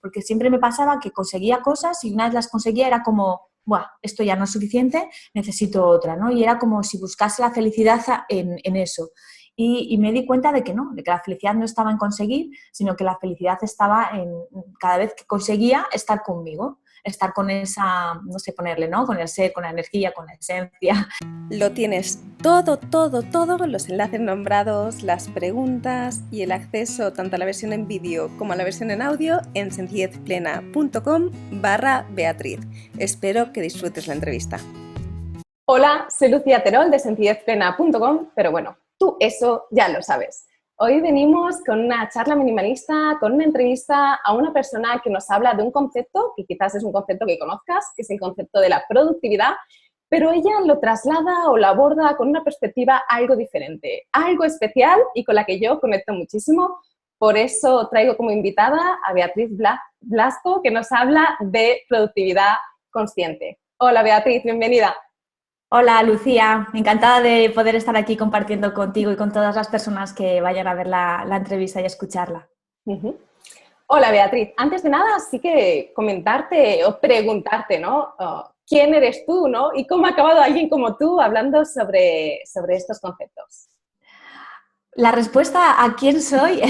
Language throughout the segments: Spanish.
porque siempre me pasaba que conseguía cosas y una vez las conseguía era como, buah, esto ya no es suficiente, necesito otra, ¿no? Y era como si buscase la felicidad en eso. Y me di cuenta de que no, de que la felicidad no estaba en conseguir, sino que la felicidad estaba en cada vez que conseguía estar conmigo, estar con esa, no sé ponerle, ¿no? Con el ser, con la energía, con la esencia. Lo tienes todo, todo, todo, los enlaces nombrados, las preguntas y el acceso tanto a la versión en vídeo como a la versión en audio en sencillezplena.com/Beatriz. Espero que disfrutes la entrevista. Hola, soy Lucía Terol de sencillezplena.com, pero bueno, tú eso ya lo sabes. Hoy venimos con una charla minimalista, con una entrevista a una persona que nos habla de un concepto, que quizás es un concepto que conozcas, que es el concepto de la productividad, pero ella lo traslada o lo aborda con una perspectiva algo diferente, algo especial y con la que yo conecto muchísimo. Por eso traigo como invitada a Beatriz Blasco, que nos habla de productividad consciente. Hola Beatriz, bienvenida. Hola Lucía, encantada de poder estar aquí compartiendo contigo y con todas las personas que vayan a ver la entrevista y escucharla. Hola Beatriz, antes de nada sí que comentarte o preguntarte, ¿no? ¿Quién eres tú, no? ¿Y cómo ha acabado alguien como tú hablando sobre estos conceptos? La respuesta a quién soy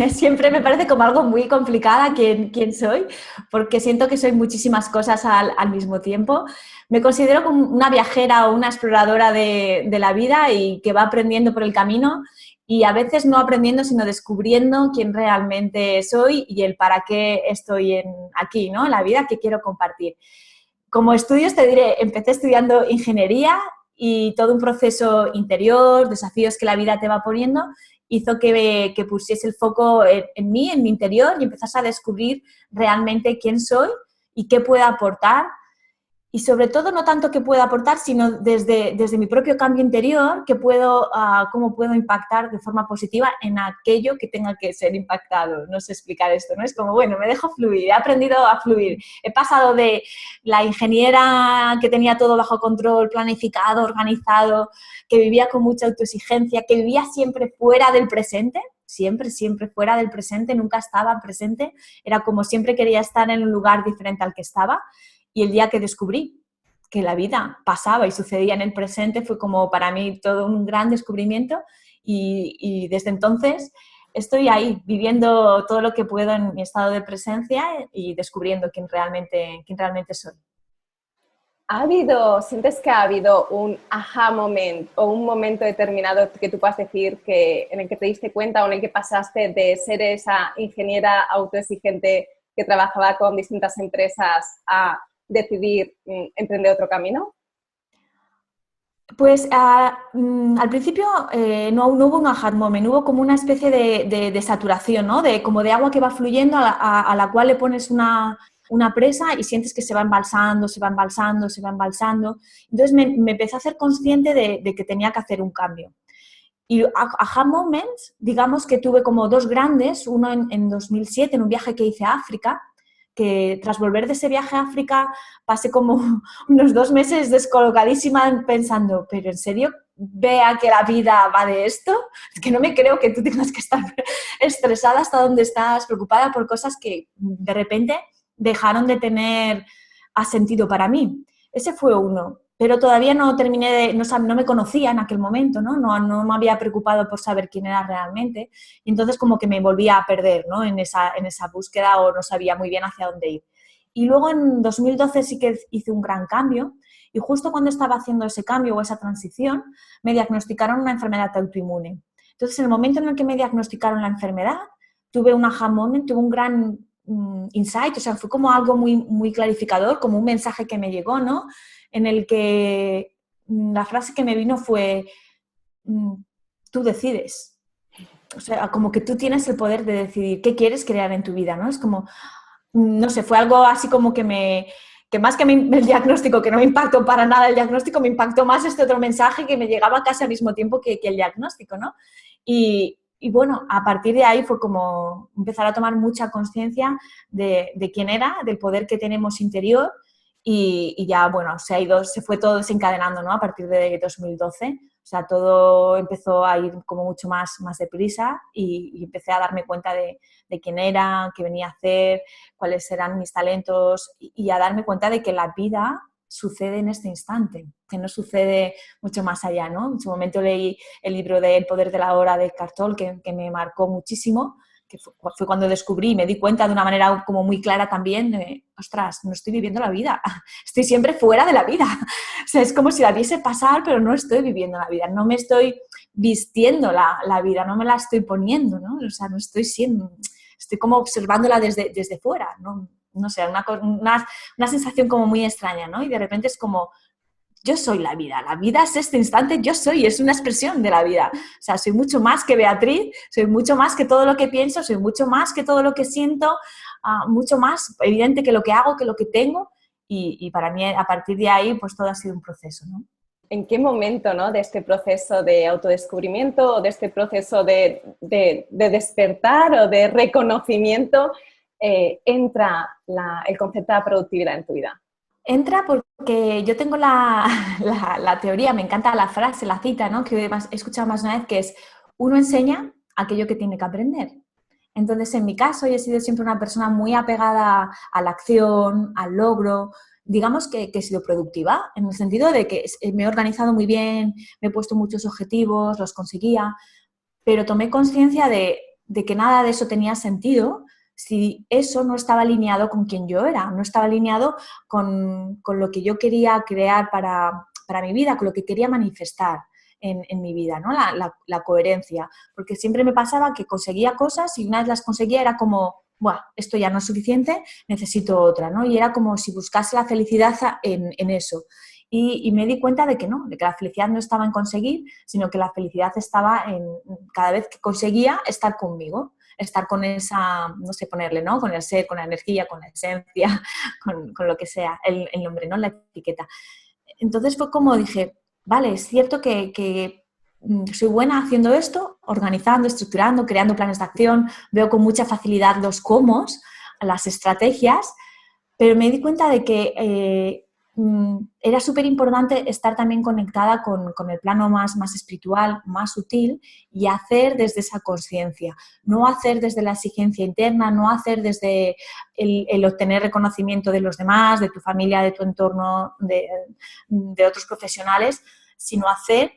siempre me parece como algo muy complicada, quién soy, porque siento que soy muchísimas cosas al mismo tiempo. Me considero como una viajera o una exploradora de la vida y que va aprendiendo por el camino y a veces no aprendiendo, sino descubriendo quién realmente soy y el para qué estoy aquí, ¿no? En la vida que quiero compartir. Como estudios te diré, empecé estudiando ingeniería y todo un proceso interior, desafíos que la vida te va poniendo, hizo que pusiese el foco en mí, en mi interior, y empezase a descubrir realmente quién soy y qué puedo aportar. Y sobre todo, no tanto qué puedo aportar, sino desde mi propio cambio interior, cómo puedo impactar de forma positiva en aquello que tenga que ser impactado. No sé explicar esto, ¿no? Es como, bueno, me dejo fluir, he aprendido a fluir. He pasado de la ingeniera que tenía todo bajo control, planificado, organizado, que vivía con mucha autoexigencia, que vivía siempre fuera del presente, siempre fuera del presente, nunca estaba presente, era como siempre quería estar en un lugar diferente al que estaba. Y el día que descubrí que la vida pasaba y sucedía en el presente fue como para mí todo un gran descubrimiento y desde entonces estoy ahí viviendo todo lo que puedo en mi estado de presencia y descubriendo quién realmente soy. ¿Sientes que ha habido un aha moment o un momento determinado que tú puedas decir en el que te diste cuenta o en el que pasaste de ser esa ingeniera autoexigente que trabajaba con distintas empresas a decidir emprender otro camino? Pues al principio no hubo un aha moment, hubo como una especie de saturación, ¿no? Como de agua que va fluyendo a la cual le pones una presa y sientes que se va embalsando, se va embalsando, se va embalsando. Entonces me empecé a hacer consciente de que tenía que hacer un cambio. Y aha moments, digamos que tuve como dos grandes, uno en 2007, en un viaje que hice a África, que tras volver de ese viaje a África pasé como unos 2 meses descolocadísima pensando, pero ¿en serio vea que la vida va de esto? Es que no me creo que tú tengas que estar estresada hasta donde estás, preocupada por cosas que de repente dejaron de tener sentido para mí. Ese fue uno. Pero todavía no terminé no me conocía en aquel momento, ¿no? No me había preocupado por saber quién era realmente y entonces como que me volvía a perder, ¿no? en esa búsqueda o no sabía muy bien hacia dónde ir. Y luego en 2012 sí que hice un gran cambio y justo cuando estaba haciendo ese cambio o esa transición me diagnosticaron una enfermedad autoinmune. Entonces en el momento en el que me diagnosticaron la enfermedad tuve un aha moment, tuve un gran insight, o sea, fue como algo muy, muy clarificador, como un mensaje que me llegó, ¿no? En el que la frase que me vino fue, tú decides. O sea, como que tú tienes el poder de decidir qué quieres crear en tu vida, ¿no? Es como, no sé, fue algo así como que más que el diagnóstico, que no me impactó para nada el diagnóstico, me impactó más este otro mensaje que me llegaba casi al mismo tiempo que el diagnóstico, ¿no? Y bueno, a partir de ahí fue como empezar a tomar mucha conciencia de quién era, del poder que tenemos interior y ya, bueno, se fue todo desencadenando, ¿no? A partir de 2012 O sea, todo empezó a ir como mucho más deprisa y empecé a darme cuenta de quién era, qué venía a hacer, cuáles eran mis talentos y a darme cuenta de que la vida sucede en este instante, que no sucede mucho más allá, ¿no? En su momento leí el libro de El poder de la hora de Eckhart Tolle, que me marcó muchísimo, que fue cuando descubrí y me di cuenta de una manera como muy clara también de, ostras, no estoy viviendo la vida, estoy siempre fuera de la vida. O sea, es como si la viese pasar, pero no estoy viviendo la vida, no me estoy vistiendo la vida, no me la estoy poniendo, ¿no? O sea, no estoy siendo, estoy como observándola desde fuera, ¿no? No sé, una sensación como muy extraña, ¿no? Y de repente es como, yo soy la vida es este instante, yo soy, es una expresión de la vida. O sea, soy mucho más que Beatriz, soy mucho más que todo lo que pienso, soy mucho más que todo lo que siento, mucho más evidente que lo que hago, que lo que tengo. Y para mí, a partir de ahí, pues todo ha sido un proceso, ¿no? ¿En qué momento, ¿no?, de este proceso de autodescubrimiento o de este proceso de despertar o de reconocimiento entra el concepto de productividad en tu vida? Entra porque yo tengo la teoría, me encanta la frase, la cita, ¿no?, que he escuchado más de una vez, que es: uno enseña aquello que tiene que aprender. Entonces, en mi caso, yo he sido siempre una persona muy apegada a la acción, al logro. Digamos que he sido productiva, en el sentido de que me he organizado muy bien, me he puesto muchos objetivos, los conseguía, pero tomé conciencia de que nada de eso tenía sentido si eso no estaba alineado con quien yo era, no estaba alineado con lo que yo quería crear para mi vida, con lo que quería manifestar en mi vida, ¿no? La coherencia. Porque siempre me pasaba que conseguía cosas y una vez las conseguía era como, buah, esto ya no es suficiente, necesito otra, ¿no? Y era como si buscase la felicidad en eso. Y me di cuenta de que no, de que la felicidad no estaba en conseguir, sino que la felicidad estaba en cada vez que conseguía estar conmigo, estar con esa, no sé ponerle, ¿no? Con el ser, con la energía, con la esencia, con lo que sea, el nombre, ¿no? La etiqueta. Entonces fue como dije, vale, es cierto que soy buena haciendo esto, organizando, estructurando, creando planes de acción, veo con mucha facilidad los cómo, las estrategias, pero me di cuenta de que era súper importante estar también conectada con el plano más espiritual, más sutil, y hacer desde esa conciencia, no hacer desde la exigencia interna, no hacer desde el obtener reconocimiento de los demás, de tu familia, de tu entorno, de otros profesionales, sino hacer,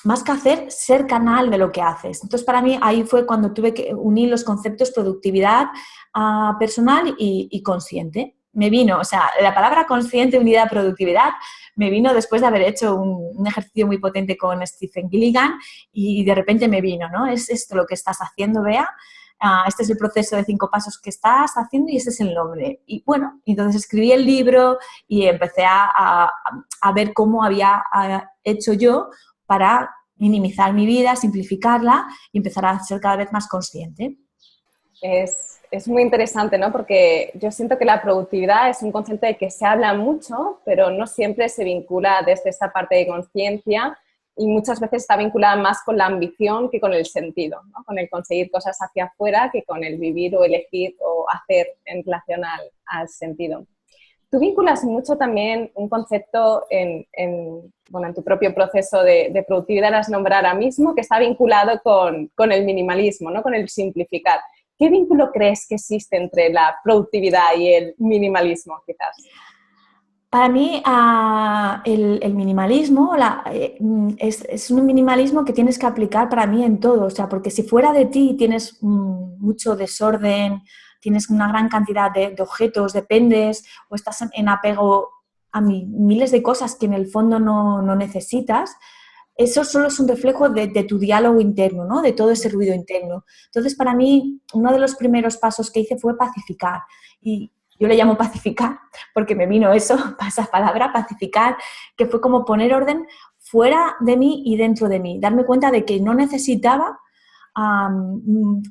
más que hacer, ser canal de lo que haces. Entonces, para mí, ahí fue cuando tuve que unir los conceptos productividad personal y consciente. Me vino, o sea, la palabra consciente unida a productividad me vino después de haber hecho un ejercicio muy potente con Stephen Gilligan y de repente me vino, ¿no? Es esto lo que estás haciendo, Bea. Este es el proceso de 5 pasos que estás haciendo y ese es el nombre. Y bueno, entonces escribí el libro y empecé a ver cómo había hecho yo para minimizar mi vida, simplificarla y empezar a ser cada vez más consciente. Es muy interesante, ¿no? Porque yo siento que la productividad es un concepto de que se habla mucho, pero no siempre se vincula desde esta parte de conciencia y muchas veces está vinculada más con la ambición que con el sentido, ¿no? Con el conseguir cosas hacia afuera que con el vivir o elegir o hacer en relación al sentido. Tú vinculas mucho también un concepto en tu propio proceso de productividad, las nombrar ahora mismo, que está vinculado con el minimalismo, ¿no? Con el simplificar. ¿Qué vínculo crees que existe entre la productividad y el minimalismo, quizás? Para mí, el minimalismo es un minimalismo que tienes que aplicar para mí en todo. O sea, porque si fuera de ti tienes mucho desorden, tienes una gran cantidad de objetos, dependes o estás en apego a miles de cosas que en el fondo no necesitas, eso solo es un reflejo de tu diálogo interno, ¿no? De todo ese ruido interno. Entonces, para mí, uno de los primeros pasos que hice fue pacificar. Y yo le llamo pacificar porque me vino eso, esa palabra, pacificar, que fue como poner orden fuera de mí y dentro de mí. Darme cuenta de que no necesitaba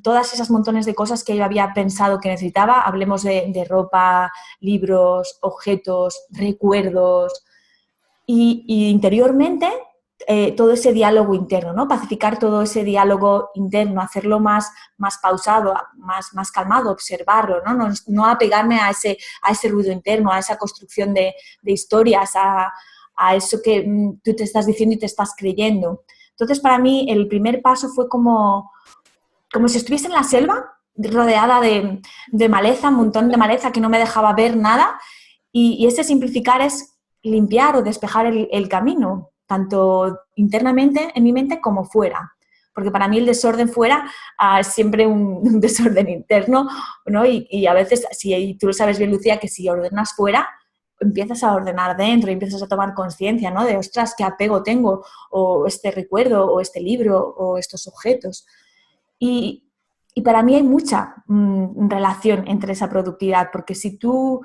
todas esas montones de cosas que yo había pensado que necesitaba. Hablemos de ropa, libros, objetos, recuerdos. Y interiormente, todo ese diálogo interno, ¿no? Pacificar todo ese diálogo interno, hacerlo más pausado, más calmado, observarlo, ¿no? No apegarme a ese ruido interno, a esa construcción de historias, a a eso que tú te estás diciendo y te estás creyendo. Entonces, para mí, el primer paso fue como si estuviese en la selva, rodeada de maleza, un montón de maleza que no me dejaba ver nada, y ese simplificar es limpiar o despejar el camino, tanto internamente en mi mente como fuera. Porque para mí el desorden fuera es siempre un desorden interno, ¿no? Y a veces, si tú lo sabes bien, Lucía, que si ordenas fuera, empiezas a ordenar dentro y empiezas a tomar conciencia, ¿no? De, ostras, qué apego tengo, o este recuerdo, o este libro, o estos objetos. Y para mí hay mucha relación entre esa productividad, porque si tú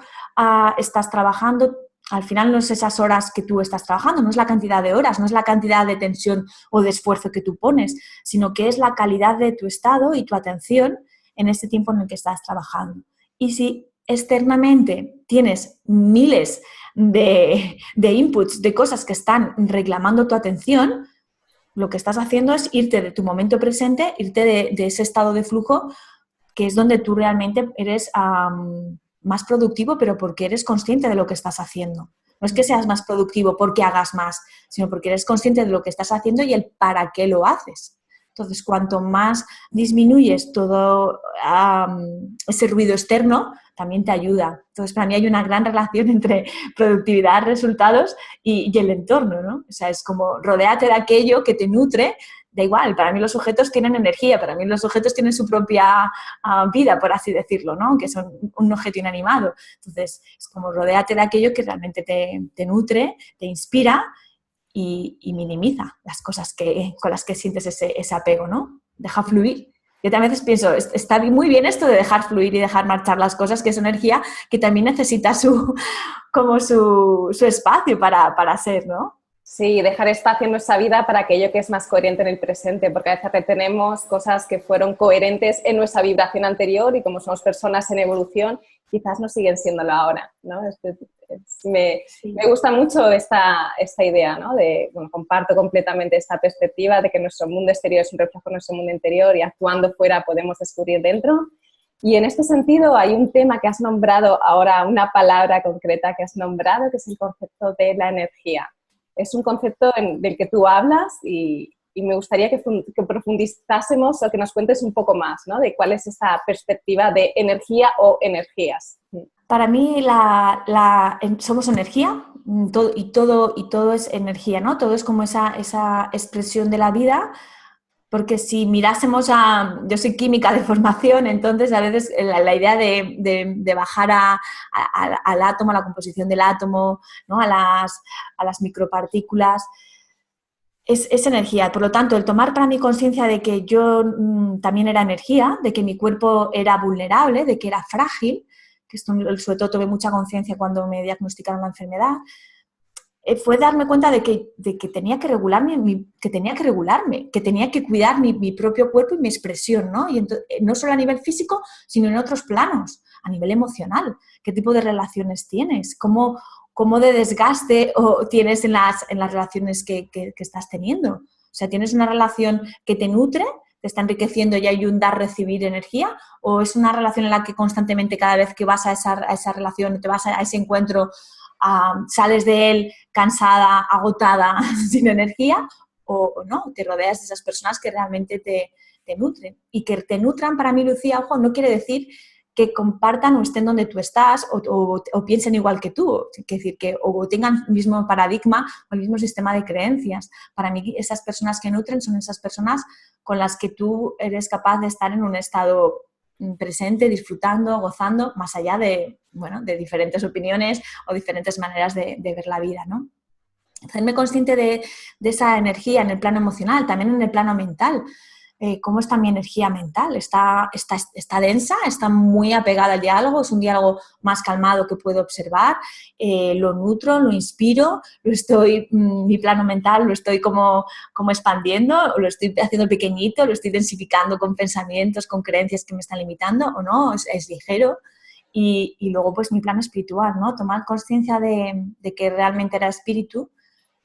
estás trabajando, al final no es esas horas que tú estás trabajando, no es la cantidad de horas, no es la cantidad de tensión o de esfuerzo que tú pones, sino que es la calidad de tu estado y tu atención en ese tiempo en el que estás trabajando. Y si externamente tienes miles de inputs, de cosas que están reclamando tu atención, lo que estás haciendo es irte de tu momento presente, irte de ese estado de flujo, que es donde tú realmente eres más productivo, pero porque eres consciente de lo que estás haciendo. No es que seas más productivo porque hagas más, sino porque eres consciente de lo que estás haciendo y el para qué lo haces. Entonces, cuanto más disminuyes todo ese ruido externo, también te ayuda. Entonces, para mí hay una gran relación entre productividad, resultados y el entorno, ¿no? O sea, es como rodéate de aquello que te nutre. Da igual, para mí los objetos tienen energía, para mí los objetos tienen su propia vida, por así decirlo, ¿no? Que son un objeto inanimado. Entonces, es como rodéate de aquello que realmente te nutre, te inspira y minimiza las cosas con las que sientes ese apego, ¿no? Deja fluir. Yo también a veces pienso, está muy bien esto de dejar fluir y dejar marchar las cosas, que es energía que también necesita su espacio para ser, ¿no? Sí, dejar espacio en nuestra vida para aquello que es más coherente en el presente, porque a veces retenemos cosas que fueron coherentes en nuestra vibración anterior y como somos personas en evolución, quizás no siguen siéndolo ahora, ¿no? Me gusta mucho esta idea, ¿no? Comparto completamente esta perspectiva de que nuestro mundo exterior es un reflejo de nuestro mundo interior y actuando fuera podemos descubrir dentro. Y en este sentido hay un tema que has nombrado ahora, una palabra concreta que has nombrado, que es el concepto de la energía. Es un concepto del que tú hablas y me gustaría que profundizásemos o que nos cuentes un poco más, ¿no? De cuál es esa perspectiva de energía o energías. Para mí somos energía y todo es energía, ¿no? Todo es como esa expresión de la vida, porque si mirásemos yo soy química de formación, entonces a veces la idea de bajar al átomo, a la composición del átomo, ¿no? a las micropartículas, es energía. Por lo tanto, el tomar para mí conciencia de que yo también era energía, de que mi cuerpo era vulnerable, de que era frágil, que esto sobre todo tomé mucha conciencia cuando me diagnosticaron la enfermedad, fue darme cuenta de que tenía que regularme, que tenía que cuidar mi propio cuerpo y mi expresión, ¿no? Y entonces, no solo a nivel físico, sino en otros planos, a nivel emocional. ¿Qué tipo de relaciones tienes? ¿Cómo de desgaste tienes en las relaciones que estás teniendo? O sea, ¿tienes una relación que te nutre, te está enriqueciendo y hay un dar-recibir energía? ¿O es una relación en la que constantemente cada vez que vas a esa relación, te vas a ese encuentro, sales de él cansada, agotada, sin energía, o no, te rodeas de esas personas que realmente te nutren? Y que te nutran, para mí, Lucía, ojo, no quiere decir que compartan o estén donde tú estás o piensen igual que tú, es decir, que o tengan el mismo paradigma o el mismo sistema de creencias. Para mí, esas personas que nutren son esas personas con las que tú eres capaz de estar en un estado presente, disfrutando, gozando, más allá de diferentes opiniones o diferentes maneras de ver la vida, ¿no? Hacerme consciente de esa energía en el plano emocional, también en el plano mental. ¿Cómo está mi energía mental? ¿Está densa? ¿Está muy apegada al diálogo? ¿Es un diálogo más calmado que puedo observar? ¿Lo nutro? ¿Lo inspiro? Mi plano mental lo estoy como expandiendo? ¿O lo estoy haciendo pequeñito? ¿Lo estoy densificando con pensamientos, con creencias que me están limitando? ¿O no? ¿Es ligero? Y luego, pues, mi plano espiritual, ¿no? Tomar conciencia de que realmente era espíritu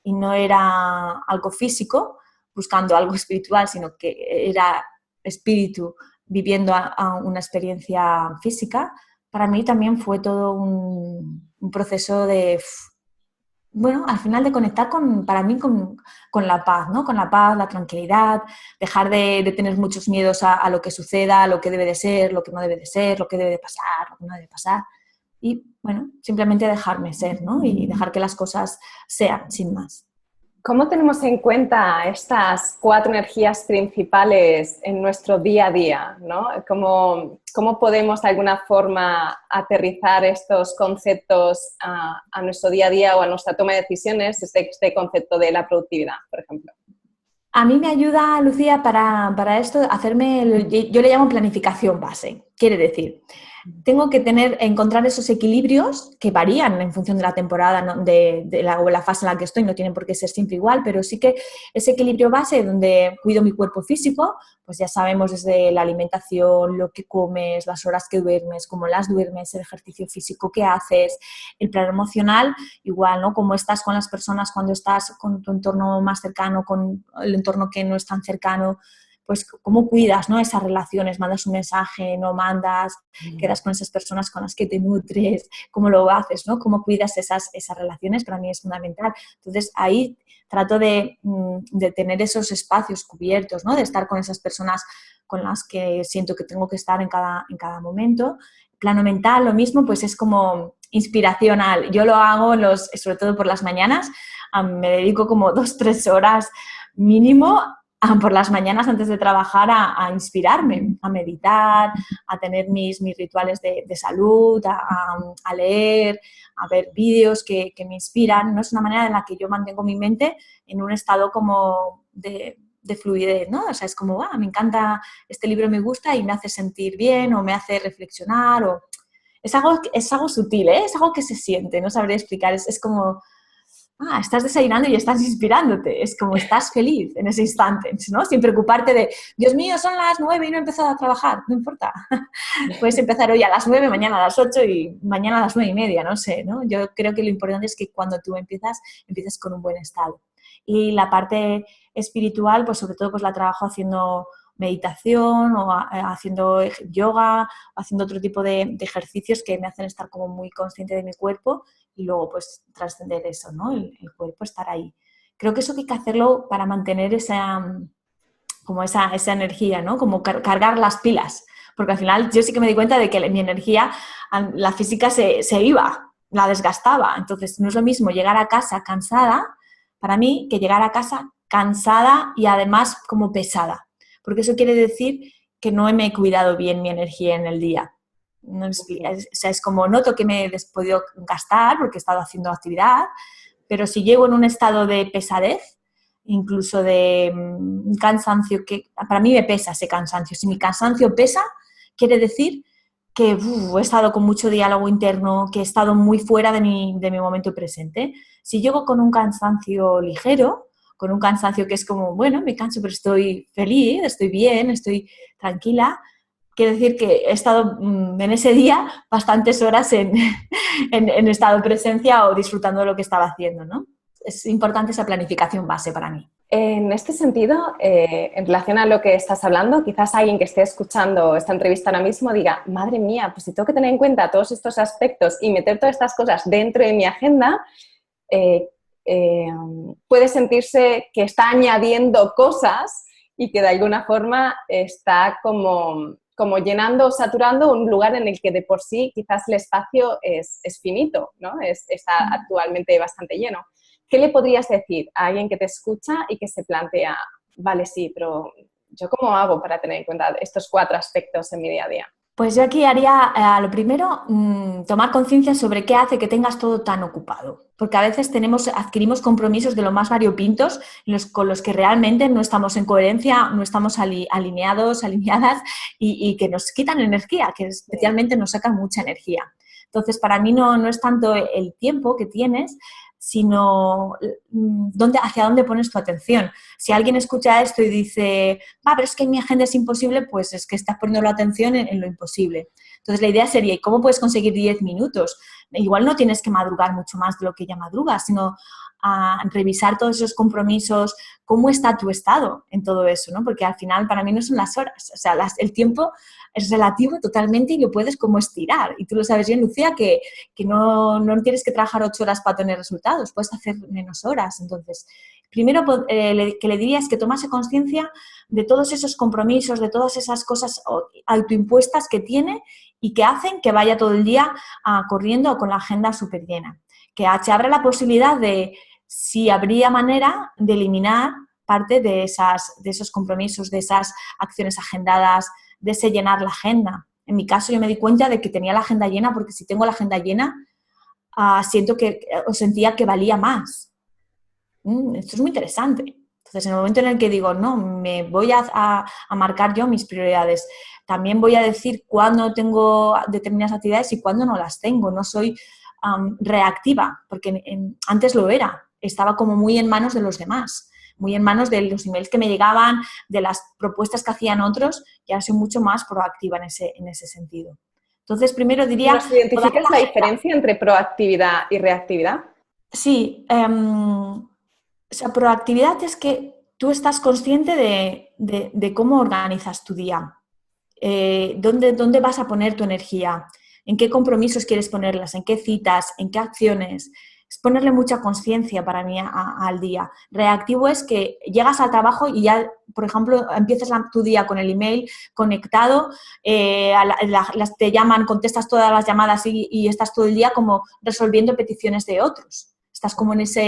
y no era algo físico, buscando algo espiritual, sino que era espíritu viviendo a una experiencia física. Para mí también fue todo un proceso de bueno, al final de conectar para mí con la paz, ¿no? Con la paz, la tranquilidad, dejar de tener muchos miedos a lo que suceda, a lo que debe de ser, lo que no debe de ser, lo que debe de pasar, lo que no debe pasar. Y, bueno, simplemente dejarme ser, ¿no? Y dejar que las cosas sean, sin más. ¿Cómo tenemos en cuenta estas 4 energías principales en nuestro día a día, ¿no? ¿Cómo podemos de alguna forma aterrizar estos conceptos a nuestro día a día o a nuestra toma de decisiones, este concepto de la productividad, por ejemplo? A mí me ayuda, Lucía, para esto, yo le llamo planificación base. Quiere decir, tengo que encontrar esos equilibrios que varían en función de la temporada, ¿no? de la fase en la que estoy, no tienen por qué ser siempre igual, pero sí que ese equilibrio base donde cuido mi cuerpo físico, pues ya sabemos desde la alimentación, lo que comes, las horas que duermes, cómo las duermes, el ejercicio físico que haces, el plan emocional, igual, ¿no? Cómo estás con las personas cuando estás con tu entorno más cercano, con el entorno que no es tan cercano, pues cómo cuidas, ¿no? Esas relaciones, mandas un mensaje, no mandas, quedas con esas personas con las que te nutres, cómo lo haces, ¿no? Cómo cuidas esas relaciones, para mí es fundamental. Entonces, ahí trato de tener esos espacios cubiertos, ¿no? De estar con esas personas con las que siento que tengo que estar en cada momento. Plano mental, lo mismo, pues es como inspiracional. Yo lo hago, sobre todo por las mañanas, me dedico como 2-3 horas mínimo por las mañanas antes de trabajar a inspirarme, a meditar, a tener mis rituales de salud, a leer, a ver vídeos que me inspiran. No es una manera en la que yo mantengo mi mente en un estado como de fluidez, ¿no? O sea, es como, me encanta, este libro me gusta y me hace sentir bien o me hace reflexionar. Es algo sutil, ¿eh? Es algo que se siente, no sabré explicar. Es como... estás desayunando y estás inspirándote, es como estás feliz en ese instante, ¿no? Sin preocuparte de, Dios mío, son las 9 y no he empezado a trabajar, no importa. Puedes empezar hoy a las 9, mañana a las 8 y mañana a las 9:30, no sé, ¿no? Yo creo que lo importante es que cuando tú empiezas con un buen estado. Y la parte espiritual, pues sobre todo pues la trabajo haciendo meditación o haciendo yoga, o haciendo otro tipo de ejercicios que me hacen estar como muy consciente de mi cuerpo y luego pues trascender eso, ¿no? El cuerpo, estar ahí. Creo que eso hay que hacerlo para mantener esa energía, ¿no? Como cargar las pilas, porque al final yo sí que me di cuenta de que mi energía, la física se iba, la desgastaba. Entonces no es lo mismo llegar a casa cansada, para mí, que llegar a casa cansada y además como pesada, porque eso quiere decir que no me he cuidado bien mi energía en el día. No es como noto que me he podido gastar porque he estado haciendo actividad, pero si llego en un estado de pesadez, incluso de cansancio, que para mí me pesa ese cansancio. Si mi cansancio pesa, quiere decir que he estado con mucho diálogo interno, que he estado muy fuera de mi momento presente. Si llego con un cansancio ligero, con un cansancio que es como, bueno, me canso, pero estoy feliz, estoy bien, estoy tranquila, quiere decir que he estado en ese día bastantes horas en estado de presencia o disfrutando de lo que estaba haciendo, ¿no? Es importante esa planificación base para mí. En este sentido, en relación a lo que estás hablando, quizás alguien que esté escuchando esta entrevista ahora mismo diga, madre mía, pues si tengo que tener en cuenta todos estos aspectos y meter todas estas cosas dentro de mi agenda, puede sentirse que está añadiendo cosas y que de alguna forma está como llenando o saturando un lugar en el que de por sí quizás el espacio es finito, ¿no? Está actualmente bastante lleno. ¿Qué le podrías decir a alguien que te escucha y que se plantea, vale, sí, pero ¿yo cómo hago para tener en cuenta estos 4 aspectos en mi día a día? Pues yo aquí haría, lo primero, tomar conciencia sobre qué hace que tengas todo tan ocupado. Porque a veces adquirimos compromisos de lo más variopintos con los que realmente no estamos en coherencia, no estamos alineadas y que nos quitan energía, que especialmente nos sacan mucha energía. Entonces, para mí no es tanto el tiempo que tienes, sino hacia dónde pones tu atención. Si alguien escucha esto y dice, pero es que en mi agenda es imposible, pues es que estás poniendo la atención en lo imposible. Entonces, la idea sería, ¿y cómo puedes conseguir 10 minutos? Igual no tienes que madrugar mucho más de lo que ya madrugas, sino a revisar todos esos compromisos, cómo está tu estado en todo eso, ¿no? Porque al final para mí no son las horas, o sea, el tiempo es relativo totalmente y lo puedes como estirar. Y tú lo sabes bien, Lucía, que no tienes que trabajar 8 horas para tener resultados, puedes hacer menos horas. Entonces, primero que le diría es que tomase conciencia de todos esos compromisos, de todas esas cosas autoimpuestas que tiene y que hacen que vaya todo el día corriendo con la agenda súper llena. Que se abra la posibilidad de si habría manera de eliminar parte de esos compromisos, de esas acciones agendadas, de ese llenar la agenda. En mi caso yo me di cuenta de que tenía la agenda llena porque si tengo la agenda llena sentía que valía más. Esto es muy interesante. Entonces, en el momento en el que digo, no, me voy a marcar yo mis prioridades, también voy a decir cuándo tengo determinadas actividades y cuándo no las tengo. No soy reactiva, porque antes lo era. Estaba como muy en manos de los demás, muy en manos de los emails que me llegaban, de las propuestas que hacían otros, y ahora soy mucho más proactiva en ese sentido. Entonces, primero diría... ¿Nos identificas la diferencia entre proactividad y reactividad? Sí, o sea, proactividad es que tú estás consciente de cómo organizas tu día, dónde vas a poner tu energía, en qué compromisos quieres ponerlas, en qué citas, en qué acciones. Es ponerle mucha conciencia para mí al día. Reactivo es que llegas al trabajo y ya, por ejemplo, empiezas tu día con el email conectado, te llaman, contestas todas las llamadas y estás todo el día como resolviendo peticiones de otros. Estás como en esa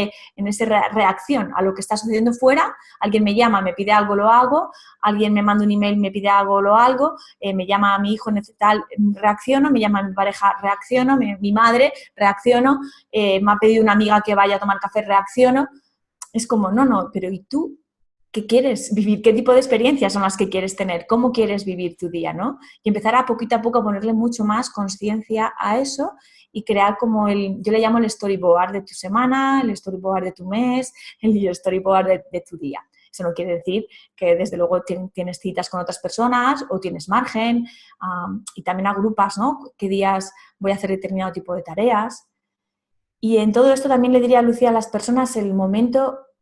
reacción a lo que está sucediendo fuera. Alguien me llama, me pide algo, lo hago. Alguien me manda un email, me pide algo, lo hago. Me llama a mi hijo, tal, reacciono. Me llama a mi pareja, reacciono. Mi madre, reacciono. Me ha pedido una amiga que vaya a tomar café, reacciono. Es como, no, pero ¿y tú qué quieres vivir? ¿Qué tipo de experiencias son las que quieres tener? ¿Cómo quieres vivir tu día, no? Y empezar a poquito a poco a ponerle mucho más conciencia a eso y crear como yo le llamo el storyboard de tu semana, el storyboard de tu mes, el storyboard de tu día. Eso no quiere decir que desde luego tienes citas con otras personas o tienes margen y también agrupas, ¿no? ¿Qué días voy a hacer determinado tipo de tareas? Y en todo esto también le diría a Lucía a las personas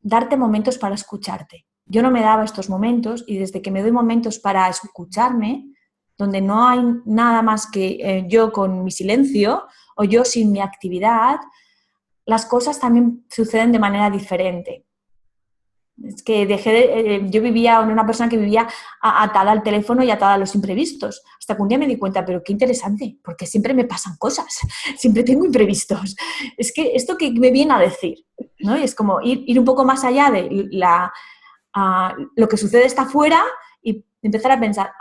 darte momentos para escucharte. Yo no me daba estos momentos y desde que me doy momentos para escucharme, donde no hay nada más que yo con mi silencio o yo sin mi actividad, las cosas también suceden de manera diferente. Es que yo vivía en una persona que vivía atada al teléfono y atada a los imprevistos. Hasta que un día me di cuenta, pero qué interesante, porque siempre me pasan cosas, siempre tengo imprevistos. Es que esto que me viene a decir, ¿no? Y es como ir un poco más allá de lo que sucede está afuera y empezar a pensar,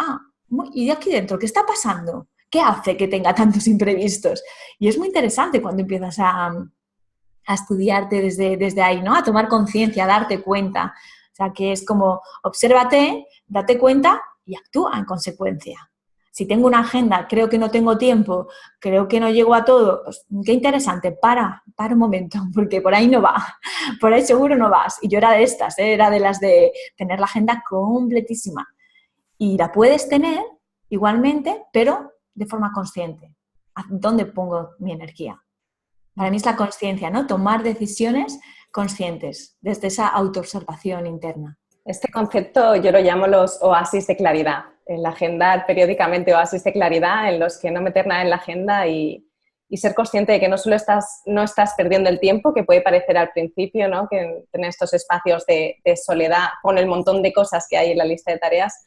¿y de aquí dentro qué está pasando? ¿Qué hace que tenga tantos imprevistos? Y es muy interesante cuando empiezas a estudiarte desde ahí, ¿no? A tomar conciencia, a darte cuenta. O sea, que es como, obsérvate, date cuenta y actúa en consecuencia. Si tengo una agenda, creo que no tengo tiempo, creo que no llego a todo, pues, qué interesante, para un momento, porque por ahí no va, por ahí seguro no vas. Y yo era de estas, era de las de tener la agenda completísima. Y la puedes tener igualmente, pero de forma consciente. ¿Dónde pongo mi energía? Para mí es la consciencia, ¿no? Tomar decisiones conscientes desde esa autoobservación interna. Este concepto yo lo llamo los oasis de claridad. En la agenda, periódicamente oasis de claridad en los que no meter nada en la agenda y ser consciente de que no solo no estás perdiendo el tiempo, que puede parecer al principio, ¿no? Que tener estos espacios de soledad con el montón de cosas que hay en la lista de tareas,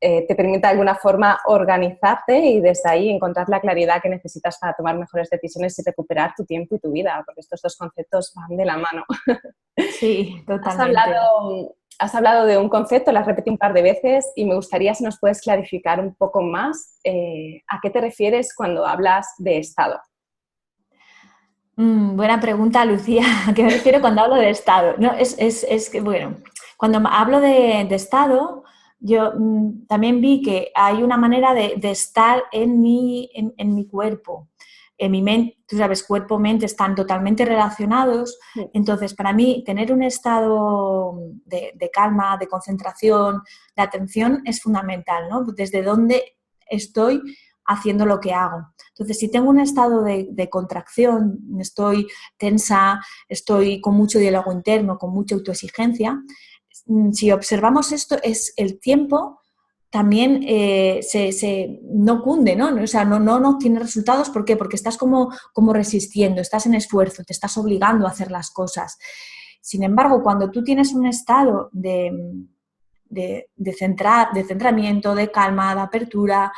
te permite de alguna forma organizarte y desde ahí encontrar la claridad que necesitas para tomar mejores decisiones y recuperar tu tiempo y tu vida, porque estos dos conceptos van de la mano. Sí, totalmente. Has hablado de un concepto, lo has repetido un par de veces y me gustaría si nos puedes clarificar un poco más a qué te refieres cuando hablas de estado. Buena pregunta, Lucía. ¿A qué me refiero cuando hablo de estado? No, es que, bueno, cuando hablo de estado, yo también vi que hay una manera de estar en mi cuerpo. En mi mente, tú sabes, cuerpo, mente están totalmente relacionados. Sí. Entonces, para mí, tener un estado de calma, de concentración, de atención es fundamental, ¿no? Desde dónde estoy haciendo lo que hago. Entonces, si tengo un estado de contracción, estoy tensa, estoy con mucho diálogo interno, con mucha autoexigencia, si observamos esto, es el tiempo también no cunde, ¿no? O sea, no tiene resultados. ¿Por qué? Porque estás como resistiendo, estás en esfuerzo, te estás obligando a hacer las cosas. Sin embargo, cuando tú tienes un estado de centramiento, de calma, de apertura,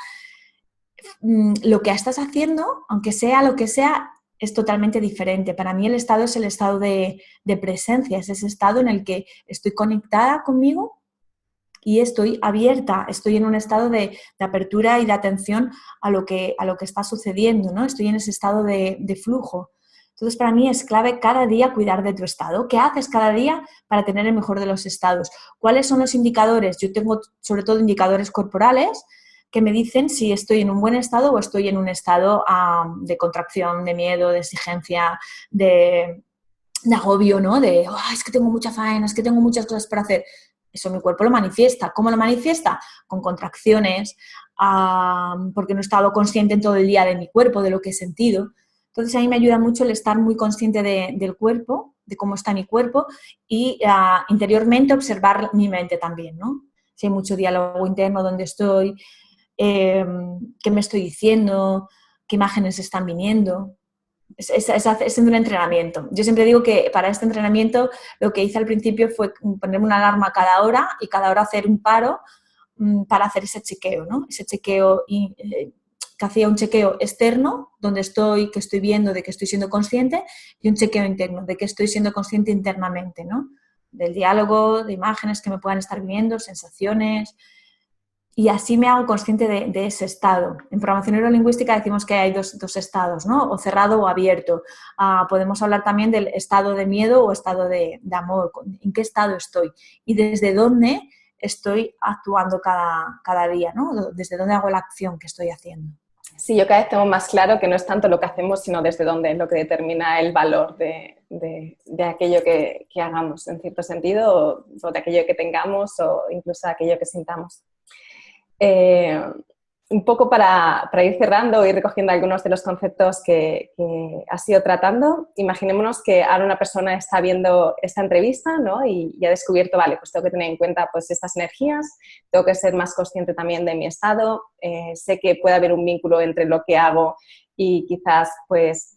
lo que estás haciendo, aunque sea lo que sea, es totalmente diferente. Para mí el estado es el estado de presencia, es ese estado en el que estoy conectada conmigo y estoy abierta, estoy en un estado de apertura y de atención a lo que está sucediendo, ¿no? Estoy en ese estado de flujo. Entonces, para mí es clave cada día cuidar de tu estado. ¿Qué haces cada día para tener el mejor de los estados? ¿Cuáles son los indicadores? Yo tengo sobre todo indicadores corporales que me dicen si estoy en un buen estado o estoy en un estado de contracción, de miedo, de exigencia, de agobio, ¿no? Es que tengo mucha faena, es que tengo muchas cosas para hacer. Eso mi cuerpo lo manifiesta. ¿Cómo lo manifiesta? Con contracciones, porque no he estado consciente en todo el día de mi cuerpo, de lo que he sentido. Entonces, a mí me ayuda mucho el estar muy consciente del cuerpo, de cómo está mi cuerpo y interiormente observar mi mente también, ¿no? Si hay mucho diálogo interno, dónde estoy, qué me estoy diciendo, qué imágenes están viniendo. Es un entrenamiento. Yo siempre digo que para este entrenamiento lo que hice al principio fue ponerme una alarma cada hora y cada hora hacer un paro para hacer ese chequeo, ¿no? Ese chequeo que hacía un chequeo externo, que estoy viendo de que estoy siendo consciente, y un chequeo interno, de que estoy siendo consciente internamente, ¿no? Del diálogo, de imágenes que me puedan estar viniendo, sensaciones. Y así me hago consciente de ese estado. En programación neurolingüística decimos que hay dos estados, ¿no? O cerrado o abierto. Podemos hablar también del estado de miedo o estado de amor. ¿En qué estado estoy? Y desde dónde estoy actuando cada día, ¿no? Desde dónde hago la acción que estoy haciendo. Sí, yo cada vez tengo más claro que no es tanto lo que hacemos, sino desde dónde es lo que determina el valor de aquello que hagamos, en cierto sentido, o de aquello que tengamos o incluso de aquello que sintamos. Un poco para ir cerrando y recogiendo algunos de los conceptos que has ido tratando, imaginémonos que ahora una persona está viendo esta entrevista, ¿no? y ha descubierto, vale, pues tengo que tener en cuenta pues, estas energías, tengo que ser más consciente también de mi estado, sé que puede haber un vínculo entre lo que hago y quizás pues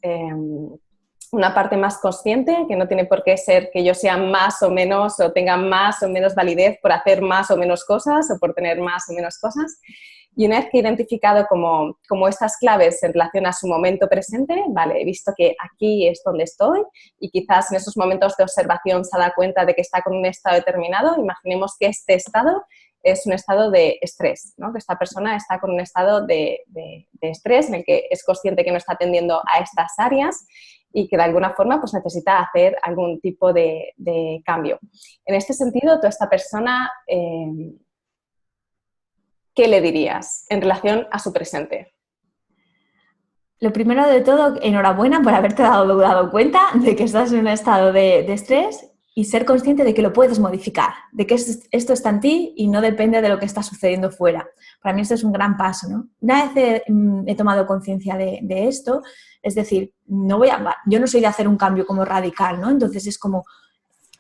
una parte más consciente, que no tiene por qué ser que yo sea más o menos o tenga más o menos validez por hacer más o menos cosas o por tener más o menos cosas. Y una vez que he identificado como estas claves en relación a su momento presente, vale, he visto que aquí es donde estoy y quizás en esos momentos de observación se da cuenta de que está con un estado determinado. Imaginemos que este estado es un estado de estrés, ¿no? Que esta persona está con un estado de estrés en el que es consciente que no está atendiendo a estas áreas y que de alguna forma pues, necesita hacer algún tipo de cambio. En este sentido, tú a esta persona, ¿qué le dirías en relación a su presente? Lo primero de todo, enhorabuena por haberte dado cuenta de que estás en un estado de estrés y ser consciente de que lo puedes modificar, de que esto está en ti y no depende de lo que está sucediendo fuera. Para mí esto es un gran paso, ¿no? Una vez he tomado conciencia de esto, es decir, yo no soy de hacer un cambio como radical, ¿no? Entonces es como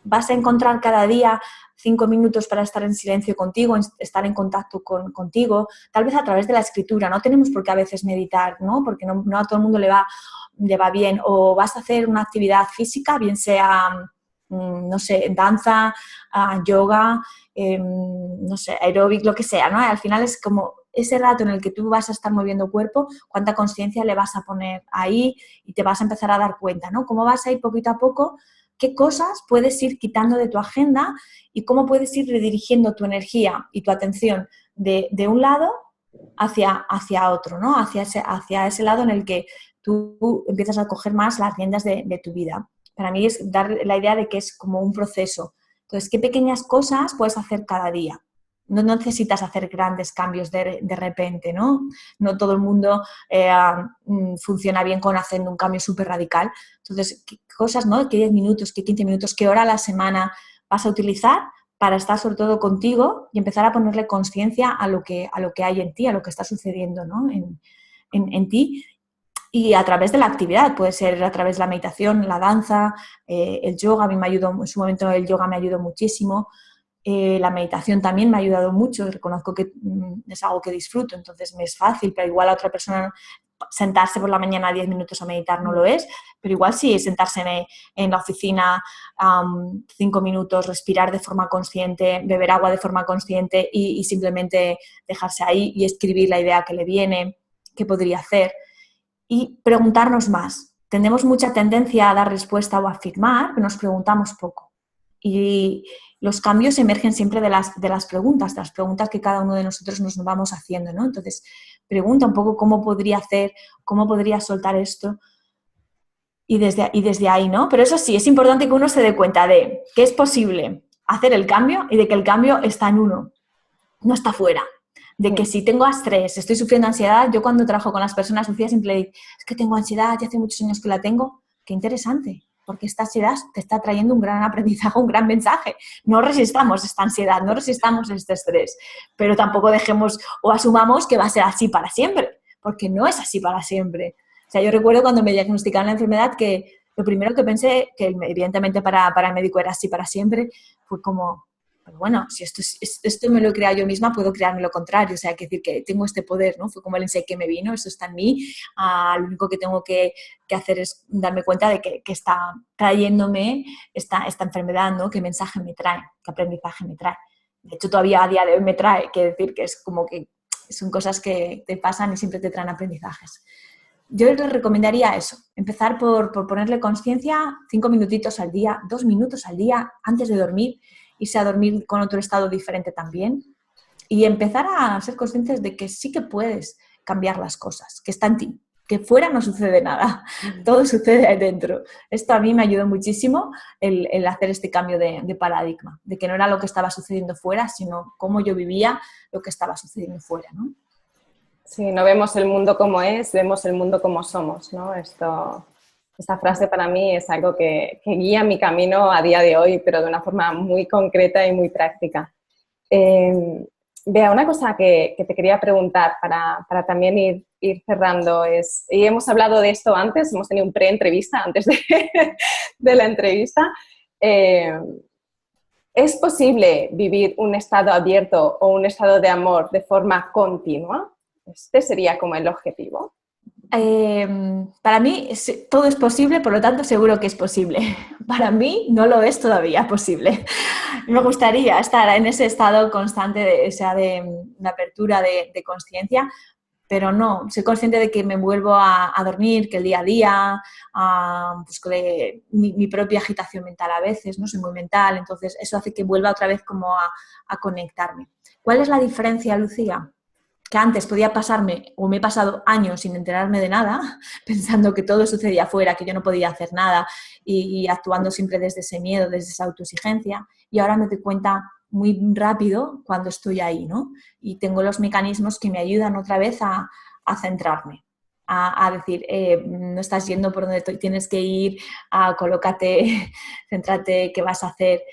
vas a encontrar cada día 5 minutos para estar en silencio contigo, estar en contacto contigo, tal vez a través de la escritura. No tenemos por qué a veces meditar, ¿no? Porque no a todo el mundo le va bien. O vas a hacer una actividad física, bien sea, no sé, danza, yoga, no sé, aeróbic, lo que sea, ¿no? Al final es como ese rato en el que tú vas a estar moviendo cuerpo, cuánta conciencia le vas a poner ahí y te vas a empezar a dar cuenta, ¿no? Cómo vas a ir poquito a poco, qué cosas puedes ir quitando de tu agenda y cómo puedes ir redirigiendo tu energía y tu atención de un lado hacia otro, ¿no? Hacia ese lado en el que tú empiezas a coger más las riendas de tu vida. Para mí es dar la idea de que es como un proceso. Entonces, ¿qué pequeñas cosas puedes hacer cada día? No necesitas hacer grandes cambios de repente, ¿no? No todo el mundo funciona bien con haciendo un cambio súper radical. Entonces, ¿qué cosas, no? ¿Qué 10 minutos, qué 15 minutos, qué hora a la semana vas a utilizar para estar sobre todo contigo y empezar a ponerle conciencia a lo que hay en ti, a lo que está sucediendo, ¿no? en ti y a través de la actividad. Puede ser a través de la meditación, la danza, el yoga. A mí me ayudó, en su momento el yoga me ayudó muchísimo. La meditación también me ha ayudado mucho. Reconozco que es algo que disfruto, entonces me es fácil, pero igual a otra persona sentarse por la mañana 10 minutos a meditar no lo es, pero igual sí sentarse en la oficina 5 minutos, respirar de forma consciente, beber agua de forma consciente y simplemente dejarse ahí y escribir la idea que le viene, qué podría hacer y preguntarnos más. Tenemos mucha tendencia a dar respuesta o a afirmar, pero nos preguntamos poco. Y los cambios emergen siempre de las preguntas que cada uno de nosotros nos vamos haciendo, ¿no? Entonces, pregunta un poco cómo podría hacer, cómo podría soltar esto y desde ahí, ¿no? Pero eso sí, es importante que uno se dé cuenta de que es posible hacer el cambio y de que el cambio está en uno, no está fuera. De que si tengo estrés, estoy sufriendo ansiedad, yo cuando trabajo con las personas, Lucía, siempre le digo, es que tengo ansiedad, ya hace muchos años que la tengo, qué interesante, porque esta ansiedad te está trayendo un gran aprendizaje, un gran mensaje. No resistamos esta ansiedad, no resistamos este estrés, pero tampoco dejemos o asumamos que va a ser así para siempre, porque no es así para siempre. O sea, yo recuerdo cuando me diagnosticaron la enfermedad que lo primero que pensé, que evidentemente para el médico era así para siempre, fue como, pero bueno, si esto me lo he creado yo misma, puedo crearme lo contrario. O sea, hay que decir que tengo este poder, ¿no? Fue como el insight que me vino, eso está en mí. Lo único que tengo que hacer es darme cuenta de que está trayéndome esta enfermedad, ¿no? ¿Qué mensaje me trae? ¿Qué aprendizaje me trae? De hecho, todavía a día de hoy me trae, que decir que es como que son cosas que te pasan y siempre te traen aprendizajes. Yo les recomendaría eso, empezar por ponerle conciencia 5 minutitos al día, 2 minutos al día antes de dormir, irse a dormir con otro estado diferente también y empezar a ser conscientes de que sí que puedes cambiar las cosas, que está en ti, que fuera no sucede nada, todo sucede ahí dentro. Esto a mí me ayudó muchísimo el hacer este cambio de paradigma, de que no era lo que estaba sucediendo fuera, sino cómo yo vivía lo que estaba sucediendo fuera, ¿no? Sí, no vemos el mundo como es, vemos el mundo como somos, ¿no? Esta frase para mí es algo que guía mi camino a día de hoy, pero de una forma muy concreta y muy práctica. Bea, una cosa que te quería preguntar para también ir cerrando es, y hemos hablado de esto antes, hemos tenido un pre-entrevista antes de la entrevista. ¿Es posible vivir un estado abierto o un estado de amor de forma continua? Este sería como el objetivo. Para mí todo es posible, por lo tanto seguro que es posible. Para mí no lo es todavía posible. Me gustaría estar en ese estado constante de apertura, de consciencia, pero no, soy consciente de que me vuelvo a dormir, que el día a día, pues que mi propia agitación mental a veces, no soy muy mental, entonces eso hace que vuelva otra vez como a conectarme. ¿Cuál es la diferencia, Lucía? Que antes podía pasarme, o me he pasado años sin enterarme de nada, pensando que todo sucedía afuera, que yo no podía hacer nada y actuando siempre desde ese miedo, desde esa autoexigencia, y ahora me doy cuenta muy rápido cuando estoy ahí, ¿no? Y tengo los mecanismos que me ayudan otra vez a centrarme, a decir, no estás yendo por donde tienes que ir, colócate, céntrate, ¿qué vas a hacer?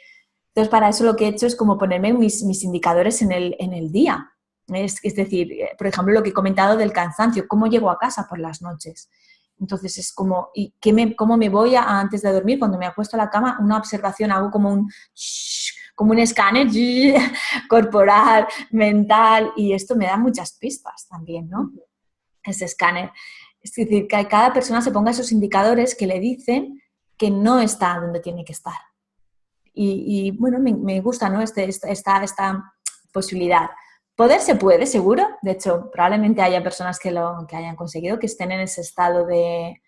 Entonces, para eso lo que he hecho es como ponerme mis indicadores en el día. Es decir, por ejemplo, lo que he comentado del cansancio, ¿cómo llego a casa por las noches? Entonces es como, ¿y cómo me voy antes de dormir? Cuando me acuesto a la cama, una observación, hago como un escáner corporal, mental, y esto me da muchas pistas también, ¿no? Ese escáner. Es decir, que cada persona se ponga esos indicadores que le dicen que no está donde tiene que estar. Y bueno, me gusta, ¿no? Esta posibilidad. Poder se puede, seguro. De hecho, probablemente haya personas que hayan conseguido, que estén en ese estado de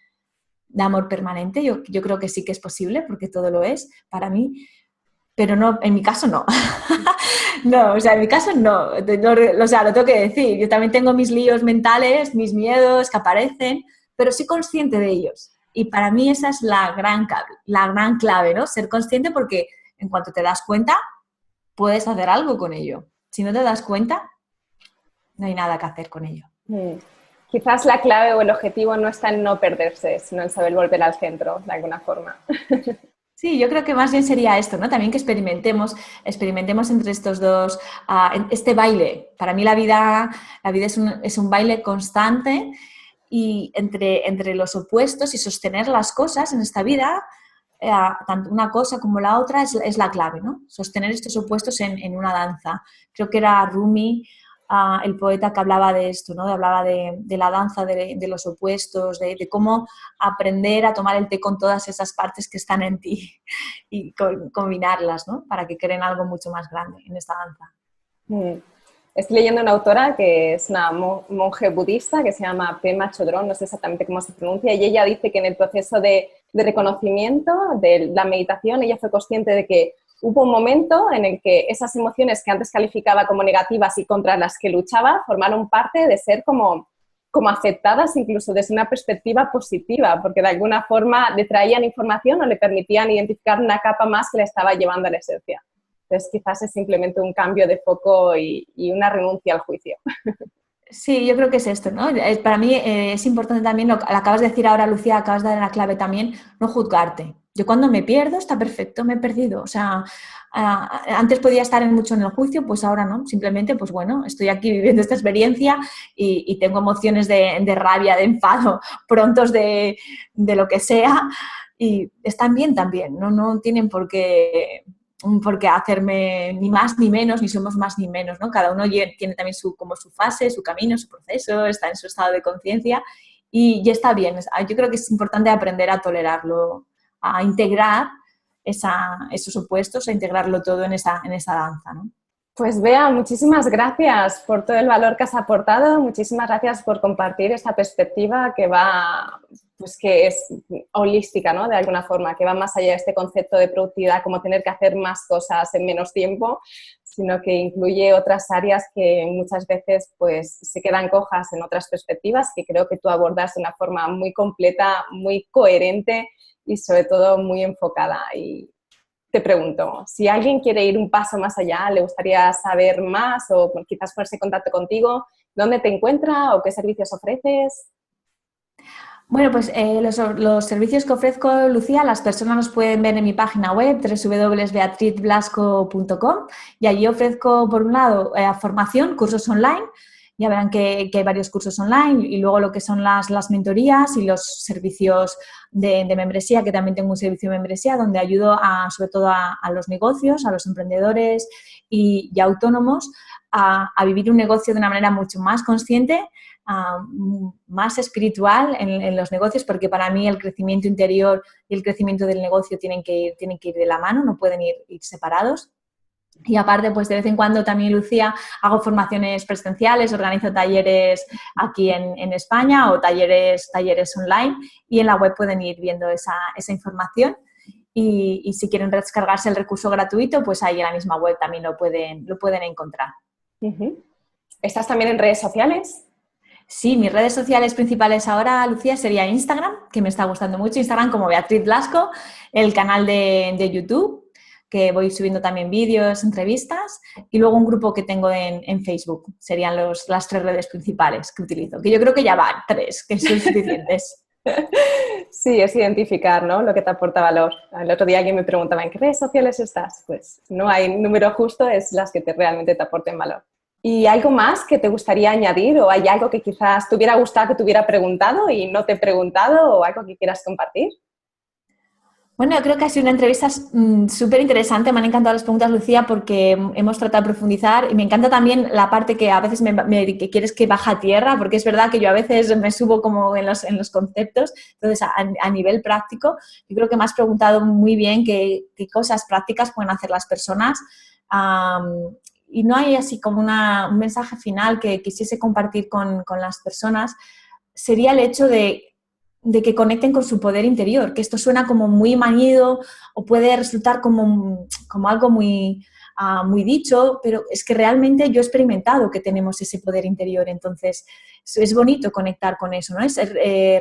amor permanente. Yo creo que sí que es posible, porque todo lo es para mí. Pero no, en mi caso no. No, o sea, en mi caso no. O sea, lo tengo que decir. Yo también tengo mis líos mentales, mis miedos que aparecen, pero soy consciente de ellos. Y para mí esa es la gran clave, ¿no? Ser consciente, porque en cuanto te das cuenta, puedes hacer algo con ello. Si no te das cuenta, no hay nada que hacer con ello. Quizás la clave o el objetivo no está en no perderse, sino en saber volver al centro, de alguna forma. Sí, yo creo que más bien sería esto, ¿no? También que experimentemos entre estos dos, este baile. Para mí la vida es un baile constante y entre los opuestos y sostener las cosas en esta vida, tanto una cosa como la otra es la clave, ¿no? Sostener estos opuestos en una danza. Creo que era Rumi, el poeta, que hablaba de esto, ¿no? Hablaba de la danza de los opuestos, de cómo aprender a tomar el té con todas esas partes que están en ti y combinarlas, ¿no? Para que creen algo mucho más grande en esta danza. Estoy leyendo una autora que es una monje budista que se llama Pema Chodron, no sé exactamente cómo se pronuncia, y ella dice que en el proceso de reconocimiento de la meditación ella fue consciente de que hubo un momento en el que esas emociones que antes calificaba como negativas y contra las que luchaba formaron parte de ser como aceptadas incluso desde una perspectiva positiva, porque de alguna forma le traían información o le permitían identificar una capa más que le estaba llevando a la esencia. Entonces, quizás es simplemente un cambio de foco y una renuncia al juicio. Sí, yo creo que es esto, ¿no? Para mí es importante también, lo acabas de decir ahora, Lucía, acabas de dar la clave también, no juzgarte. Yo cuando me pierdo, está perfecto, me he perdido. O sea, antes podía estar mucho en el juicio, pues ahora no. Simplemente, pues bueno, estoy aquí viviendo esta experiencia y tengo emociones de rabia, de enfado, prontos de lo que sea, y están bien también, no tienen por qué hacerme ni más ni menos, ni somos más ni menos, ¿no? Cada uno tiene también su fase, su camino, su proceso, está en su estado de conciencia y está bien. Yo creo que es importante aprender a tolerarlo, a integrar esos opuestos, a integrarlo todo en esa danza, ¿no? Pues Bea, muchísimas gracias por todo el valor que has aportado, muchísimas gracias por compartir esta perspectiva que va, pues que es holística, ¿no? De alguna forma, que va más allá de este concepto de productividad como tener que hacer más cosas en menos tiempo, sino que incluye otras áreas que muchas veces pues se quedan cojas en otras perspectivas que creo que tú abordas de una forma muy completa, muy coherente y sobre todo muy enfocada. Y te pregunto, si alguien quiere ir un paso más allá, le gustaría saber más o quizás ponerse en contacto contigo, ¿dónde te encuentra o qué servicios ofreces? Bueno, pues los servicios que ofrezco, Lucía, las personas los pueden ver en mi página web www.beatrizblasco.com y allí ofrezco, por un lado, formación, cursos online. Ya verán que hay varios cursos online y luego lo que son las mentorías y los servicios de membresía, que también tengo un servicio de membresía donde ayudo sobre todo a los negocios, a los emprendedores y autónomos a vivir un negocio de una manera mucho más consciente, más espiritual en los negocios, porque para mí el crecimiento interior y el crecimiento del negocio tienen que ir de la mano, no pueden ir separados. Y aparte, pues de vez en cuando también, Lucía, hago formaciones presenciales, organizo talleres aquí en España o talleres online y en la web pueden ir viendo esa información y si quieren descargarse el recurso gratuito, pues ahí en la misma web también lo pueden encontrar. ¿Estás también en redes sociales? Sí, mis redes sociales principales ahora, Lucía, sería Instagram, que me está gustando mucho, Instagram como Beatriz Blasco, el canal de YouTube, que voy subiendo también vídeos, entrevistas, y luego un grupo que tengo en Facebook. Serían las 3 redes principales que utilizo, que yo creo que ya van 3, que son suficientes. Sí, es identificar, ¿no?, lo que te aporta valor. El otro día alguien me preguntaba, ¿en qué redes sociales estás? Pues no hay número justo, es las que realmente te aporten valor. ¿Y algo más que te gustaría añadir o hay algo que quizás te hubiera gustado que te hubiera preguntado y no te he preguntado o algo que quieras compartir? Bueno, yo creo que ha sido una entrevista súper interesante. Me han encantado las preguntas, Lucía, porque hemos tratado de profundizar y me encanta también la parte que a veces que quieres que baje a tierra, porque es verdad que yo a veces me subo como en los conceptos. Entonces, a nivel práctico, yo creo que me has preguntado muy bien qué cosas prácticas pueden hacer las personas. Y no hay así como un mensaje final que quisiese compartir con las personas. Sería el hecho de que conecten con su poder interior, que esto suena como muy manido o puede resultar como algo muy dicho, pero es que realmente yo he experimentado que tenemos ese poder interior, entonces es bonito conectar con eso, ¿no? Es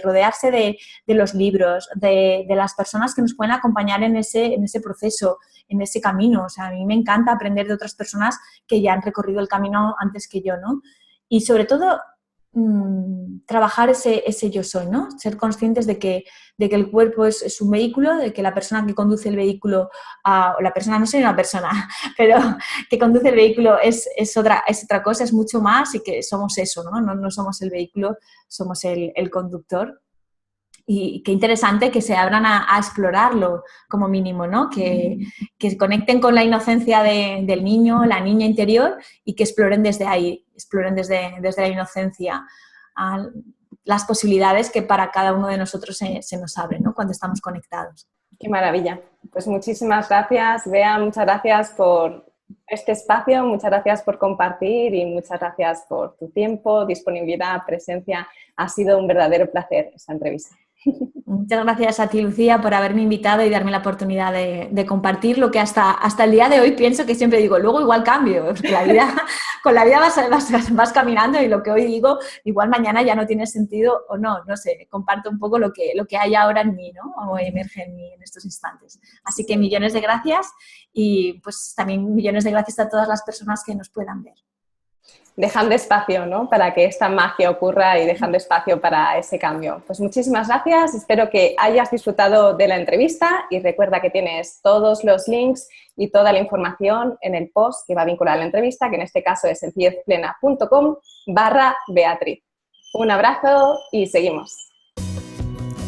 rodearse de los libros, de las personas que nos pueden acompañar en ese proceso, en ese camino. O sea, a mí me encanta aprender de otras personas que ya han recorrido el camino antes que yo, ¿no? Y sobre todo trabajar ese yo soy, ¿no? Ser conscientes de que el cuerpo es un vehículo, de que la persona que conduce el vehículo, o la persona, no soy una persona, pero que conduce el vehículo es otra cosa, es mucho más, y que somos eso, ¿no? No somos el vehículo, somos el conductor. Y qué interesante que se abran a explorarlo como mínimo, ¿no? Que conecten con la inocencia del niño, la niña interior, y que exploren desde ahí, exploren desde la inocencia las posibilidades que para cada uno de nosotros se nos abren, ¿no? Cuando estamos conectados. Qué maravilla. Pues muchísimas gracias, Bea, muchas gracias por este espacio, muchas gracias por compartir y muchas gracias por tu tiempo, disponibilidad, presencia. Ha sido un verdadero placer esta entrevista. Muchas gracias a ti, Lucía, por haberme invitado y darme la oportunidad de compartir lo que hasta el día de hoy pienso, que siempre digo, luego igual cambio, porque con la vida vas caminando, y lo que hoy digo, igual mañana ya no tiene sentido, o no sé, comparto un poco lo que hay ahora en mí, ¿no? O emerge en mí en estos instantes. Así que millones de gracias, y pues también millones de gracias a todas las personas que nos puedan ver. Dejando espacio, ¿no? Para que esta magia ocurra y dejando espacio para ese cambio. Pues muchísimas gracias, espero que hayas disfrutado de la entrevista y recuerda que tienes todos los links y toda la información en el post que va vinculado a la entrevista, que en este caso es sencillezplena.com/Beatriz. Un abrazo y seguimos.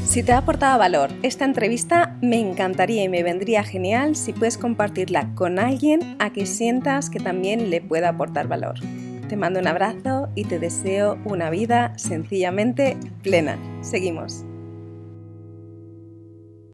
Si te ha aportado valor esta entrevista, me encantaría y me vendría genial si puedes compartirla con alguien a que sientas que también le pueda aportar valor. Te mando un abrazo y te deseo una vida sencillamente plena. Seguimos.